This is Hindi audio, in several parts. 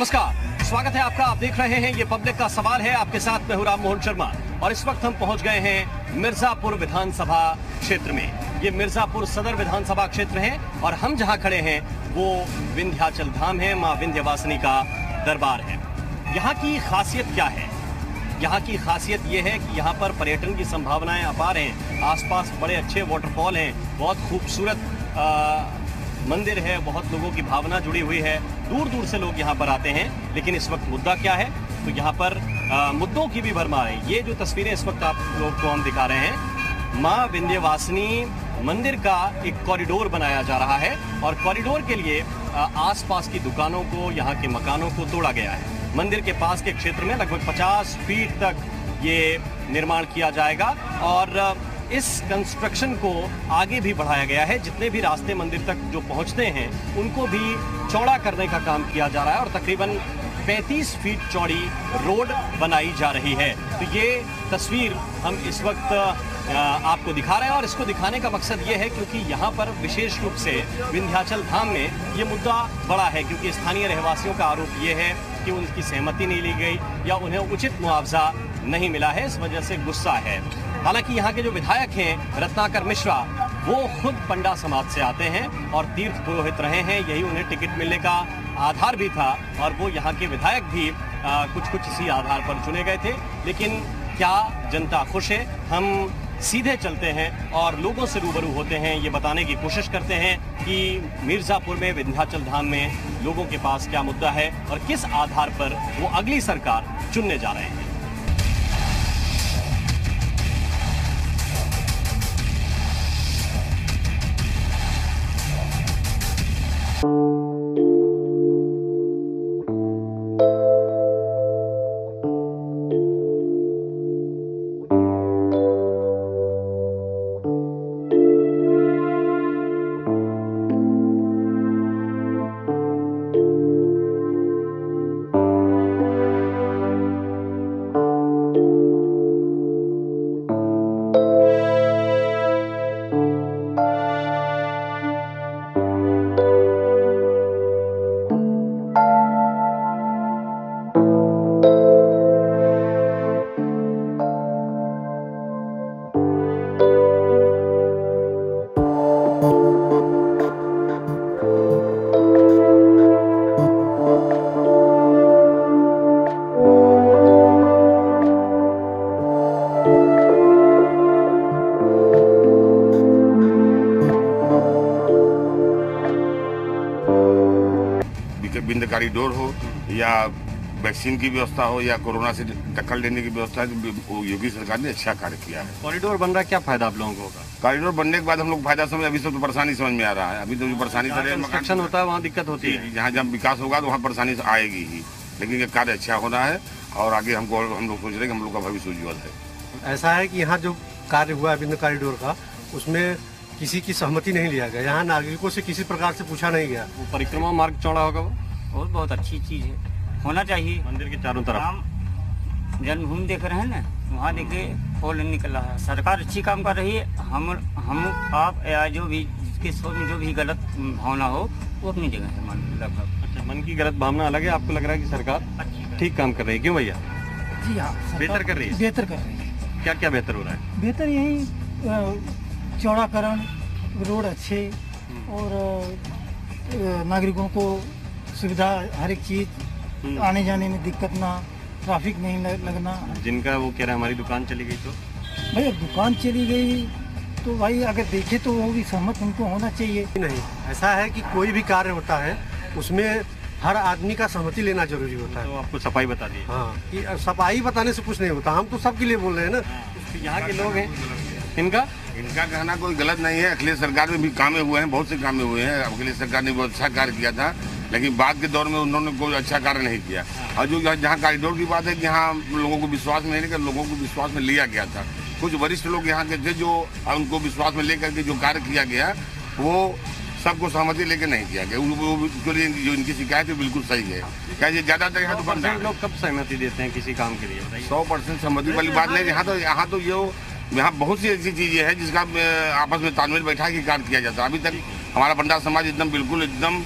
नमस्कार, स्वागत है आपका। आप देख रहे हैं ये पब्लिक का सवाल है। आपके साथ मैं हूं राम मोहन शर्मा और इस वक्त हम पहुंच गए हैं मिर्जापुर विधानसभा क्षेत्र में। ये मिर्जापुर सदर विधानसभा क्षेत्र है और हम जहां खड़े हैं वो विंध्याचल धाम है, मां विंध्यवासिनी का दरबार है। यहाँ की खासियत क्या है? यहाँ की खासियत ये है कि यहाँ पर पर्यटन की संभावनाएं अपार हैं। आसपास बड़े अच्छे वाटरफॉल हैं, बहुत खूबसूरत मंदिर है, बहुत लोगों की भावना जुड़ी हुई है, दूर दूर से लोग यहाँ पर आते हैं। लेकिन इस वक्त मुद्दा क्या है? तो यहाँ पर मुद्दों की भी भरमार है। ये जो तस्वीरें इस वक्त आप लोग को हम दिखा रहे हैं, माँ विंध्यवासिनी मंदिर का एक कॉरिडोर बनाया जा रहा है और कॉरिडोर के लिए आसपास की दुकानों को, यहाँ के मकानों को तोड़ा गया है। मंदिर के पास के क्षेत्र में लगभग 50 फीट तक ये निर्माण किया जाएगा और इस कंस्ट्रक्शन को आगे भी बढ़ाया गया है। जितने भी रास्ते मंदिर तक जो पहुंचते हैं उनको भी चौड़ा करने का काम किया जा रहा है और तकरीबन 35 फीट चौड़ी रोड बनाई जा रही है। तो ये तस्वीर हम इस वक्त आपको दिखा रहे हैं और इसको दिखाने का मकसद ये है क्योंकि यहाँ पर विशेष रूप से विंध्याचल धाम में ये मुद्दा बड़ा है, क्योंकि स्थानीय रहवासियों का आरोप ये है कि उनकी सहमति नहीं ली गई या उन्हें उचित मुआवजा नहीं मिला है, इस वजह से गुस्सा है। हालांकि यहाँ के जो विधायक हैं रत्नाकर मिश्रा, वो खुद पंडा समाज से आते हैं और तीर्थ पुरोहित रहे हैं, यही उन्हें टिकट मिलने का आधार भी था और वो यहाँ के विधायक भी कुछ इसी आधार पर चुने गए थे। लेकिन क्या जनता खुश है? हम सीधे चलते हैं और लोगों से रूबरू होते हैं, ये बताने की कोशिश करते हैं कि मिर्जापुर में विंध्याचल धाम में लोगों के पास क्या मुद्दा है और किस आधार पर वो अगली सरकार चुनने जा रहे हैं। विंध्य कॉरिडोर हो या वैक्सीन की व्यवस्था हो या कोरोना से टक्कर लेने की व्यवस्था, तो योगी सरकार ने अच्छा कार्य किया है। कॉरिडोर बन रहा है, क्या फायदा आप लोगों को होगा? कॉरिडोर बनने के बाद हम लोग फायदा समझ, अभी सब तो परेशानी समझ में आ रहा है। अभी तो जो परेशानी कंस्ट्रक्शन होता है वहाँ दिक्कत होती है, जहाँ जहाँ विकास होगा तो वहाँ परेशानी आएगी ही। लेकिन ये कार्य अच्छा हो रहा है और आगे हम लोग सोच रहे हैं कि हम लोग का भविष्य उज्ज्वल है। ऐसा है कि यहाँ जो कार्य हुआ है विंध्य कॉरिडोर का, उसमें किसी की सहमति नहीं लिया गया। यहाँ नागरिकों से किसी प्रकार से पूछा नहीं गया। वो परिक्रमा मार्ग चौड़ा होगा, वो और बहुत अच्छी चीज है, होना चाहिए। मंदिर के चारों तरफ हम जन्मभूमि देख रहे हैं ना, वहाँ देखिए पोल निकल रहा है। सरकार अच्छी काम कर रही है। हम आप या जो भी जिसके सोच में जो भी गलत भावना हो वो अपनी जगह है। लगभग अच्छा, मन की गलत भावना अलग है, आपको लग रहा है कि सरकार ठीक काम कर रही है। क्यों भैया? जी हाँ, बेहतर कर रही है। बेहतर कर रही है। क्या क्या बेहतर हो रहा है? बेहतर यही चौड़ाकरण, रोड अच्छे और नागरिकों को सुविधा, हर एक चीज, आने जाने में दिक्कत ना, ट्रैफिक नहीं लगना। जिनका वो कह रहा है हमारी दुकान चली गई, तो भैया दुकान चली गई तो भाई अगर देखे तो वो भी सहमत उनको होना चाहिए। नहीं, ऐसा है कि कोई भी कार्य होता है उसमें हर आदमी का सहमति लेना जरूरी होता है। तो आपको सफाई बता दी। हाँ, कि सफाई बताने से कुछ नहीं होता। हम तो सबके लिए बोल रहे हैं ना। यहाँ के लोग हैं, इनका कहना कोई गलत नहीं है। अखिलेश सरकार में भी कामें हुए हैं, बहुत से कामें हुए हैं। अखिलेश सरकार ने बहुत अच्छा कार्य किया था, लेकिन बाद के दौर में उन्होंने कोई अच्छा कार्य नहीं किया। और जो जहाँ कॉरिडोर की बात है कि यहाँ लोगों को विश्वास में नहीं, लोगों को विश्वास में लिया गया था। कुछ वरिष्ठ लोग यहाँ के थे जो उनको विश्वास में लेकर के जो कार्य किया गया वो सबको सहमति लेकर नहीं किया गया। उसके लिए जो इनकी शिकायत है बिल्कुल सही है। क्या ये ज्यादातर यहाँ दुकानदार लोग कब सहमति देते हैं किसी काम के लिए? 100% सहमति वाली बात नहीं। यहाँ तो यहाँ बहुत सी ऐसी चीजें हैं जिसका आपस में तालमेल बैठा के कार्य किया जाता है। अभी तक हमारा पंडा समाज एकदम बिल्कुल एकदम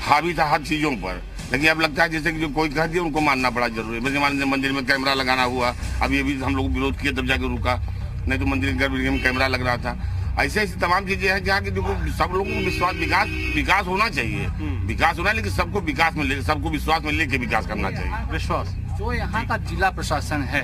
हावी था हर चीजों पर। लेकिन अब लगता है जैसे कि जो कोई कह दिया उनको मानना बड़ा जरूरी है। जैसे मान लीजिए मंदिर में कैमरा लगाना हुआ, अब ये भी हम लोग विरोध किए तब जाके रुका, नहीं तो मंदिर के गर्भगृह में कैमरा लग रहा था। ऐसे ऐसी तमाम चीजें हैं जहाँ की देखो सब लोगों को विश्वास, विकास होना चाहिए, विकास होना, लेकिन सबको विकास में ले, सबको विश्वास में लेके विकास करना चाहिए। विश्वास जो यहाँ का जिला प्रशासन है,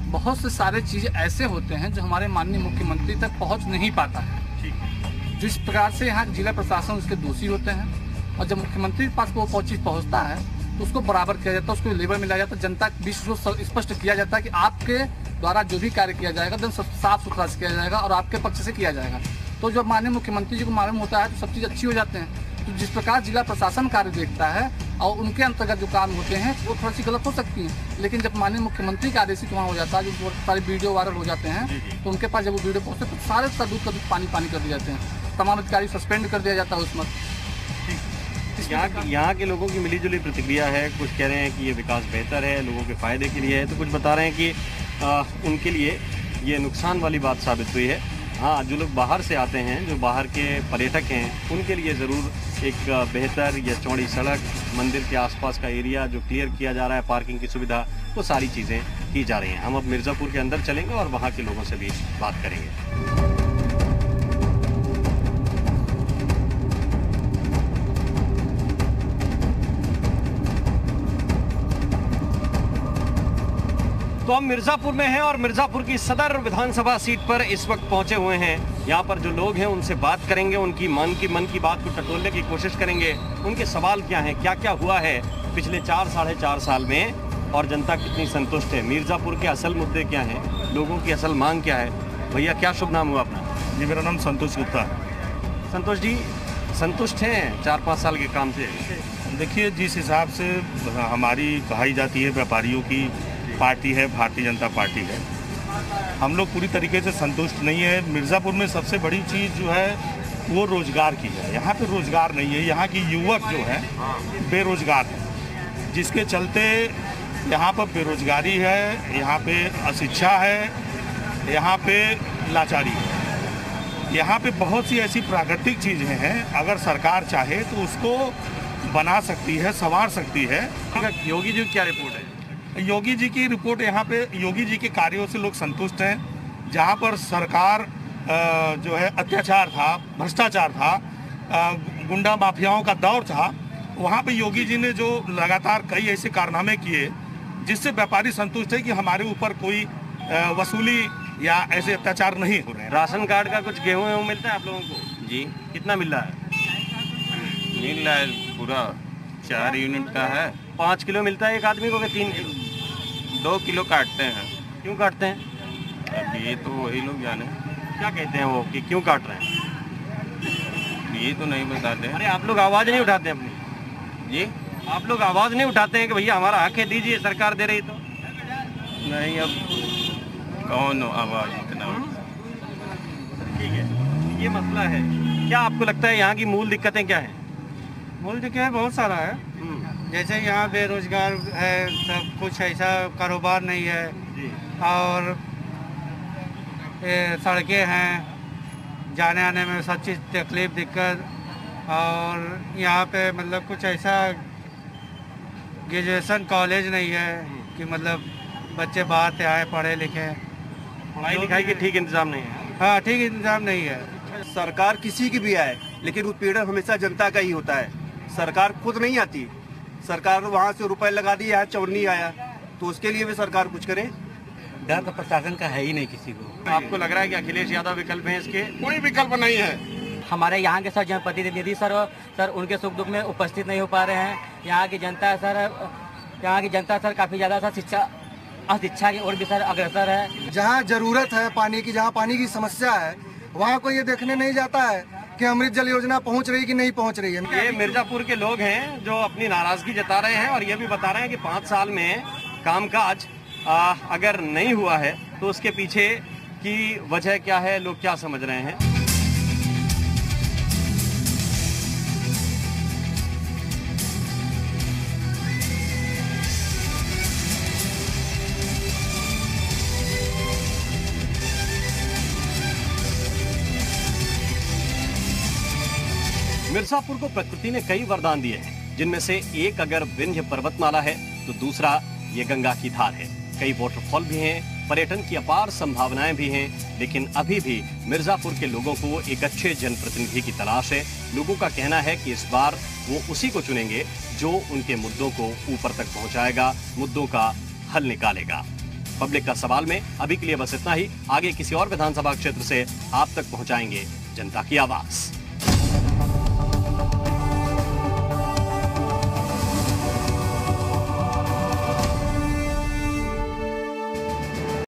बहुत से सारे चीजें ऐसे होते हैं जो हमारे माननीय मुख्यमंत्री तक पहुँच नहीं पाता है। जिस प्रकार से यहाँ जिला प्रशासन उसके दोषी होते हैं, और जब मुख्यमंत्री के पास वो चीज पहुँचता है तो उसको बराबर किया जाता है, उसको लेबर मिलाया जाता है, जनता के बीच उसको स्पष्ट किया जाता है कि आपके द्वारा जो भी कार्य किया जाएगा एकदम साफ सुथरा से किया जाएगा और आपके पक्ष से किया जाएगा। तो जब माननीय मुख्यमंत्री जी को मालूम होता है तो सब चीज़ अच्छी हो जाते हैं। तो जिस प्रकार जिला प्रशासन कार्य देखता है और उनके अंतर्गत जो काम होते हैं वो थोड़ी सी गलत हो सकती है, लेकिन जब माननीय मुख्यमंत्री का आदेशित वहाँ हो जाता है, जो सारे वीडियो वायरल हो जाते हैं, तो उनके पास जब वो वीडियो पहुँचते तो सारे का दूध पानी कर दिए जाते हैं, तमाम अधिकारी सस्पेंड कर दिया जाता है उसमें। यहाँ के लोगों की मिलीजुली प्रतिक्रिया है। कुछ कह रहे हैं कि ये विकास बेहतर है, लोगों के फायदे के लिए है, तो कुछ बता रहे हैं कि उनके लिए ये नुकसान वाली बात साबित हुई है। हाँ, जो लोग बाहर से आते हैं, जो बाहर के पर्यटक हैं, उनके लिए ज़रूर एक बेहतर या चौड़ी सड़क, मंदिर के आसपास का एरिया जो क्लियर किया जा रहा है, पार्किंग की सुविधा, वो सारी चीज़ें की जा रही हैं। हम अब मिर्ज़ापुर के अंदर चलेंगे और वहाँ के लोगों से भी बात करेंगे। तो हम मिर्ज़ापुर में हैं और मिर्ज़ापुर की सदर विधानसभा सीट पर इस वक्त पहुंचे हुए हैं। यहाँ पर जो लोग हैं उनसे बात करेंगे, उनकी मन की बात को टटोलने की कोशिश करेंगे। उनके सवाल क्या हैं, क्या क्या हुआ है पिछले 4-4.5 साल में और जनता कितनी संतुष्ट है, मिर्ज़ापुर के असल मुद्दे क्या हैं, लोगों की असल मांग क्या है। भैया क्या शुभ नाम हुआ अपना? जी, मेरा नाम संतोष गुप्ता है। संतोष जी, संतुष्ट हैं 4-5 साल के काम से? देखिए, जिस हिसाब से हमारी कही जाती है व्यापारियों की पार्टी है, भारतीय जनता पार्टी है, हम लोग पूरी तरीके से संतुष्ट नहीं है। मिर्ज़ापुर में सबसे बड़ी चीज़ जो है वो रोज़गार की है। यहाँ पे रोज़गार नहीं है, यहाँ की युवक जो है बेरोज़गार है, जिसके चलते यहाँ पर बेरोज़गारी है, यहाँ पे अशिक्षा है, यहाँ पे लाचारी है। यहाँ पे बहुत सी ऐसी प्राकृतिक चीज़ें हैं, अगर सरकार चाहे तो उसको बना सकती है, संवार सकती है। योगी जी की क्या रिपोर्ट है? योगी जी की रिपोर्ट, यहाँ पे योगी जी के कार्यों से लोग संतुष्ट हैं। जहाँ पर सरकार जो है अत्याचार था, भ्रष्टाचार था, गुंडा माफियाओं का दौर था, वहाँ पे योगी जी ने जो लगातार कई ऐसे कारनामे किए जिससे व्यापारी संतुष्ट है कि हमारे ऊपर कोई वसूली या ऐसे अत्याचार नहीं हो रहे हैं। राशन कार्ड का कुछ गेहूँ मिलता है आप लोगों को? जी, कितना मिल रहा है? मिल रहा है, पूरा 4 यूनिट का है। 5 किलो मिलता है एक आदमी को कि 3 किलो? 2 किलो काटते हैं। क्यों काटते हैं? अब ये तो वही लोग जाने। क्या कहते हैं वो कि क्यों काट रहे हैं? ये तो नहीं बताते। अरे आप लोग आवाज़ नहीं उठाते अपनी? जी, आप लोग आवाज़ नहीं उठाते हैं कि भैया हमारा हक है, दीजिए, सरकार दे रही तो? नहीं, अब कौन आवाज़ इतना। ठीक है, ये मसला है। क्या आपको लगता है यहाँ की मूल दिक्कतें क्या हैं? मूल दिक्कत बहुत सारा है। जैसे यहाँ बेरोजगार है, सब कुछ ऐसा कारोबार नहीं है, और सड़कें हैं, जाने आने में सब चीज़ तकलीफ, दिक्कत, और यहाँ पे मतलब कुछ ऐसा ग्रेजुएशन कॉलेज नहीं है कि मतलब बच्चे बाहर से आए पढ़े लिखे। पढ़ाई लिखाई के ठीक इंतजाम नहीं है। हाँ, ठीक इंतजाम नहीं है। सरकार किसी की भी आए, लेकिन उत्पीड़न हमेशा जनता का ही होता है। सरकार खुद नहीं आती, सरकार वहाँ से रुपए लगा दिए, यहाँ चौनी आया, तो उसके लिए भी सरकार कुछ करे। डर तो प्रशासन का है ही नहीं किसी को। आपको लग रहा है कि अखिलेश यादव विकल्प हैं इसके? कोई विकल्प नहीं है। हमारे यहाँ के सर जनप्रतिनिधि सर उनके सुख दुख में उपस्थित नहीं हो पा रहे हैं। यहाँ की जनता सर काफ़ी ज़्यादा सर अशिक्षा की ओर भी सर अग्रसर है। जहाँ जरूरत है पानी की, जहाँ पानी की समस्या है, वहाँ कोई ये देखने नहीं जाता है कि अमृत जल योजना पहुँच रही कि नहीं पहुँच रही है। ये मिर्ज़ापुर के लोग हैं जो अपनी नाराजगी जता रहे हैं और ये भी बता रहे हैं कि 5 साल में कामकाज अगर नहीं हुआ है तो उसके पीछे की वजह क्या है, लोग क्या समझ रहे हैं। मिर्ज़ापुर को प्रकृति ने कई वरदान दिए हैं। जिनमें से एक अगर विंध्य पर्वतमाला है तो दूसरा ये गंगा की धार है। कई वाटरफॉल भी हैं, पर्यटन की अपार संभावनाएं भी हैं, लेकिन अभी भी मिर्जापुर के लोगों को एक अच्छे जनप्रतिनिधि की तलाश है। लोगों का कहना है कि इस बार वो उसी को चुनेंगे जो उनके मुद्दों को ऊपर तक पहुंचाएगा, मुद्दों का हल निकालेगा। पब्लिक का सवाल में अभी के लिए बस इतना ही। आगे किसी और विधानसभा क्षेत्र से आप तक पहुंचाएंगे जनता की आवाज।